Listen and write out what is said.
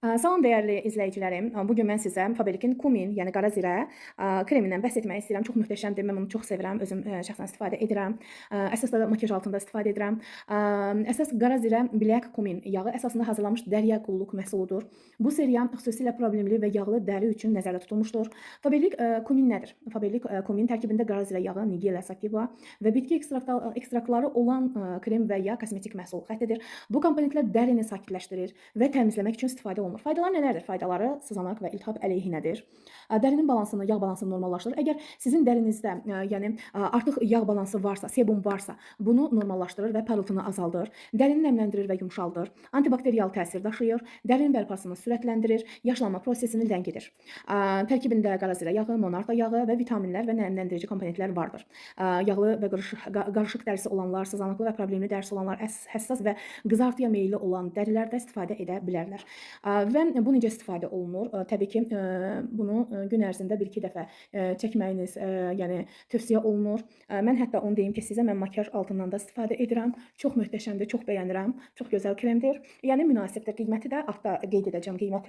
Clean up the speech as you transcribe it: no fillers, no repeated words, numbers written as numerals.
Salam dəyərli izləyicilərim. Bu gün mən sizə Faberlikin Kumin, yəni qara zirə kremindən bəhs etmək istəyirəm. Çox möhtəşəmdir. Mən bunu çox sevirəm. Özüm şəxsən istifadə edirəm. Əsas da makiyaj altında istifadə edirəm. Əsas qara zirə Black Kumin yağı əsasında hazırlanmış dərya qulluq məhsuludur. Bu seriya xüsusilə problemli və yağlı dəri üçün nəzərdə tutulmuşdur. Faberlik Kumin nədir? Faberlik Kumin tərkibində qara zirə yağı, Nigella sativa və bitki ekstraktları olan krem və ya kosmetik məhsul xəttidir. Bu komponentlər dərini sakitləşdirir və təmizləmək üçün istifadə olunur. Faydalar nələrdir? Faydaları sızanaq və iltihab əleyhinədir. Dərinin balansını, yağ balansını normallaşdırır. Əgər sizin dərinizdə, yəni artıq yağ balansı varsa, sebum varsa, bunu normallaşdırır və parıltını azaldır. Dərini nəmləndirir və yumşaldır. Antibakterial təsir daşıyır. Dərinin bərpasını sürətləndirir. Yaşlanma prosesini ləngidir. Tərkibində qara zirə yağı, monarxa yağı və vitaminlər və nəmləndirici komponentlər vardır. Yağlı və qarışıq dərisi olanlar, sızanaqlı və problemli dərisi olanlar, həssas və qızartıya meyilli olan dərilərdə istifadə edə bilərlər. Və bu necə istifadə olunur? Təbii ki, bunu gün ərzində 1-2 dəfə çəkməyiniz, yəni tövsiyə olunur. Mən hətta onu deyim ki, sizə mən makiyaj altından da istifadə edirəm. Çox möhtəşəmdir, çox bəyənirəm. Çox gözəl kremdir. Yəni münasibdir. Qiyməti də altda qeyd edəcəm qiymətini.